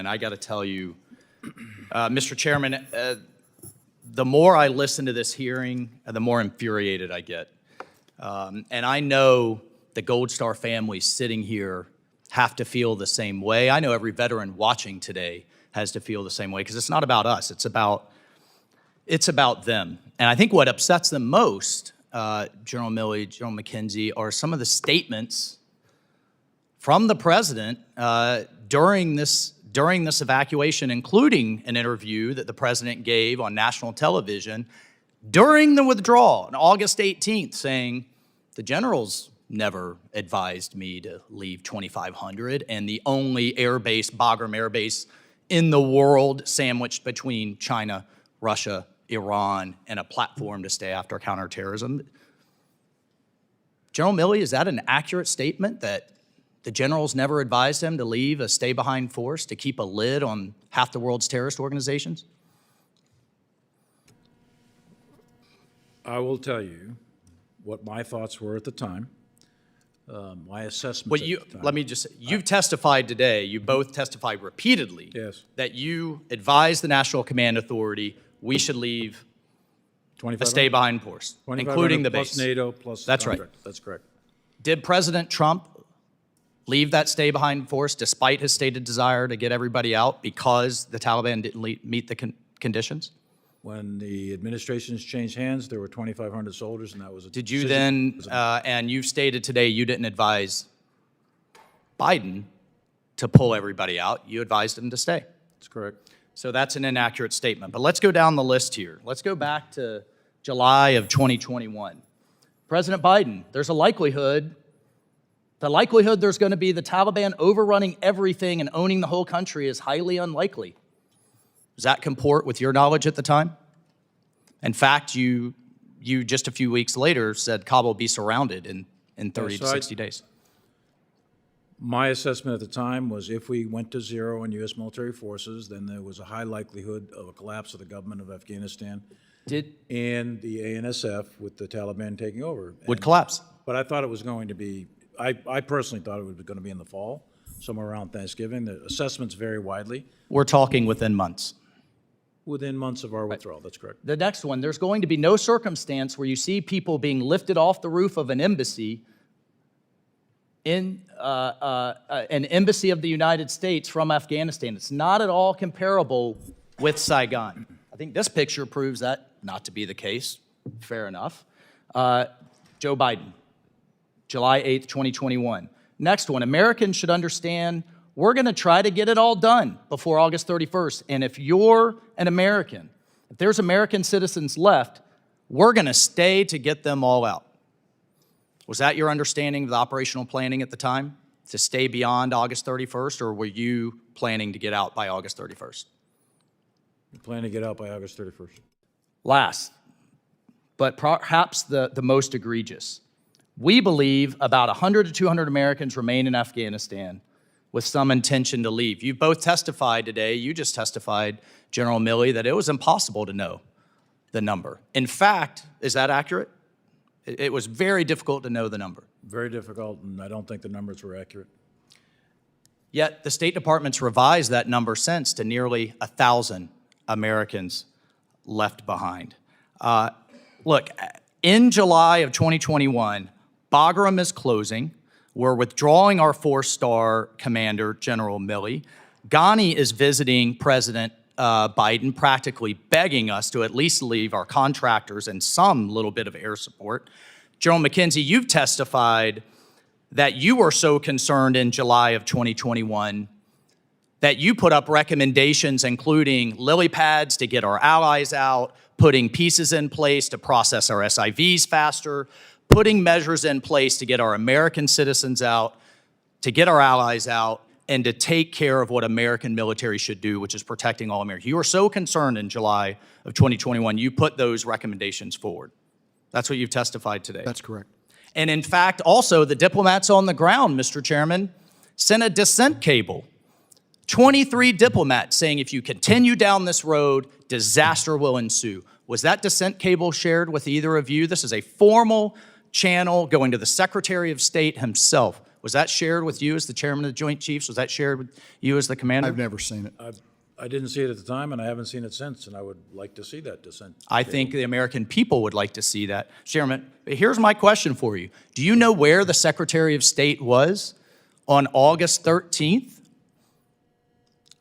I got to tell you, Mr. Chairman, the more I listen to this hearing, the more infuriated I get. And I know the Gold Star families sitting here have to feel the same way. I know every veteran watching today has to feel the same way, because it's not about us, it's about them. And I think what upsets them most, General Milley, General McKenzie, are some of the statements from the president during this evacuation, including an interview that the president gave on national television during the withdrawal on August 18th, saying the generals never advised me to leave 2,500, and the only airbase, Bagram Air Base, in the world sandwiched between China, Russia, Iran, and a platform to stay after counterterrorism. General Milley, is that an accurate statement that the generals never advised him to leave a stay-behind force to keep a lid on half the world's terrorist organizations? I will tell you what my thoughts were at the time, my assessment at the time. Let me just say, you've testified today, you both testified repeatedly, yes, that you advised the National Command Authority we should leave a stay-behind force, including the base. Plus NATO, plus That's contract. right. That's correct. Did President Trump leave that stay-behind force despite his stated desire to get everybody out because the Taliban didn't meet the conditions? When the administrations changed hands, there were 2,500 soldiers, and that was a Did you decision. then, and you've stated today you didn't advise Biden to pull everybody out, you advised him to stay. That's correct. So that's an inaccurate statement. But let's go down the list here. Let's go back to July of 2021. President Biden, there's a likelihood, there's going to be the Taliban overrunning everything and owning the whole country is highly unlikely. Does that comport with your knowledge at the time? In fact, you just a few weeks later said Kabul will be surrounded in 30 to 60 days. My assessment at the time was if we went to zero in U.S. military forces, then there was a high likelihood of a collapse of the government of Afghanistan and the ANSF with the Taliban taking over. Would collapse. But I thought it was going to be, I personally thought it was going to be in the fall, somewhere around Thanksgiving. The assessments vary widely. We're talking within months. Within months of our withdrawal, that's correct. The next one, there's going to be no circumstance where you see people being lifted off the roof of an embassy in an embassy of the United States from Afghanistan. It's not at all comparable with Saigon. I think this picture proves that not to be the case. Fair enough. Joe Biden, July 8th, 2021. Next one, Americans should understand we're going to try to get it all done before August 31st. And if you're an American, if there's American citizens left, we're going to stay to get them all out. Was that your understanding of the operational planning at the time, to stay beyond August 31st, or were you planning to get out by August 31st? We plan to get out by August 31st. Last, but perhaps the most egregious. We believe about 100 to 200 Americans remain in Afghanistan with some intention to leave. You both testified today, you just testified, General Milley, that it was impossible to know the number. In fact, is that accurate? It was very difficult to know the number. Very difficult, and I don't think the numbers were accurate. Yet the State Department's revised that number since to nearly 1,000 Americans left behind. Look, in July of 2021, Bagram is closing. We're withdrawing our four-star commander, General Milley. Ghani is visiting President Biden, practically begging us to at least leave our contractors and some little bit of air support. General McKenzie, you've testified that you were so concerned in July of 2021 that you put up recommendations including lily pads to get our allies out, putting pieces in place to process our SIVs faster, putting measures in place to get our American citizens out, to get our allies out, and to take care of what American military should do, which is protecting all Americans. You were so concerned in July of 2021, you put those recommendations forward. That's what you've testified today. That's correct. And in fact, also the diplomats on the ground, Mr. Chairman, sent a dissent cable. 23 diplomats saying if you continue down this road, disaster will ensue. Was that dissent cable shared with either of you? This is a formal channel going to the Secretary of State himself. Was that shared with you as the chairman of the Joint Chiefs? Was that shared with you as the commander? I've never seen it. I didn't see it at the time, and I haven't seen it since, and I would like to see that dissent. I think the American people would like to see that. Chairman, here's my question for you. Do you know where the Secretary of State was on August 13th?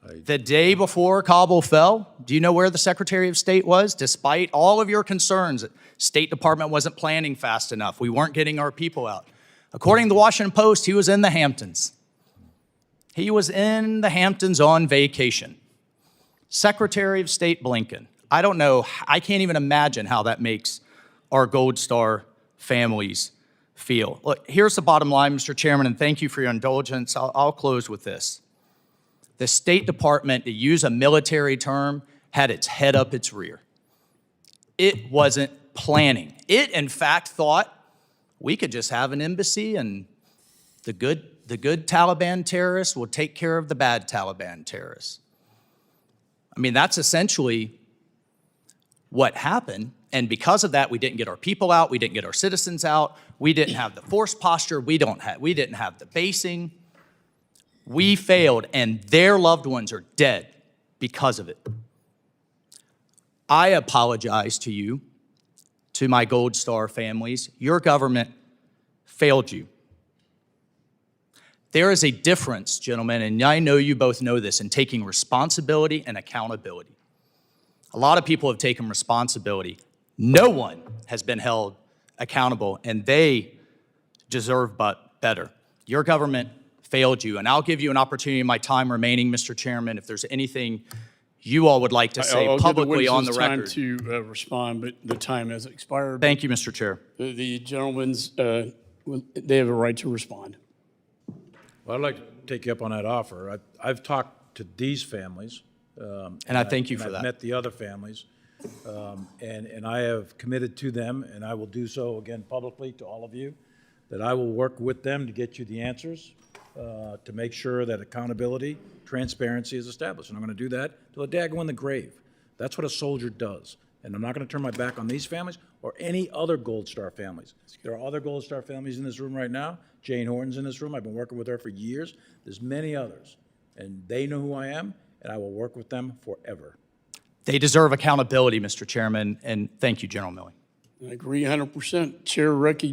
The day before Kabul fell? Do you know where the Secretary of State was? Despite all of your concerns that State Department wasn't planning fast enough, we weren't getting our people out. According to the Washington Post, he was in the Hamptons. He was in the Hamptons on vacation. Secretary of State Blinken. I don't know, I can't even imagine how that makes our Gold Star families feel. Look, here's the bottom line, Mr. Chairman, and thank you for your indulgence. I'll close with this. The State Department, to use a military term, had its head up its rear. It wasn't planning. It, in fact, thought we could just have an embassy and the good Taliban terrorists will take care of the bad Taliban terrorists. I mean, that's essentially what happened. And because of that, we didn't get our people out. We didn't get our citizens out. We didn't have the force posture. We didn't have the basing. We failed, and their loved ones are dead because of it. I apologize to you, to my Gold Star families. Your government failed you. There is a difference, gentlemen, and I know you both know this, in taking responsibility and accountability. A lot of people have taken responsibility. No one has been held accountable, and they deserve but better. Your government failed you, and I'll give you an opportunity in my time remaining, Mr. Chairman, if there's anything you all would like to say publicly on the record. I'll give the witnesses time to respond, but the time has expired. Thank you, Mr. Chair. The gentlemen's, they have a right to respond. Well, I'd like to take you up on that offer. I've talked to these families. And I thank you for that. I've met the other families, and I have committed to them, and I will do so again publicly to all of you, that I will work with them to get you the answers, to make sure that accountability, transparency is established. And I'm going to do that till the day I go in the grave. That's what a soldier does. And I'm not going to turn my back on these families or any other Gold Star families. There are other Gold Star families in this room right now. Jane Horton's in this room. I've been working with her for years. There's many others. And they know who I am, and I will work with them forever. They deserve accountability, Mr. Chairman, and thank you, General Milley. I agree 100%. Chair recognizes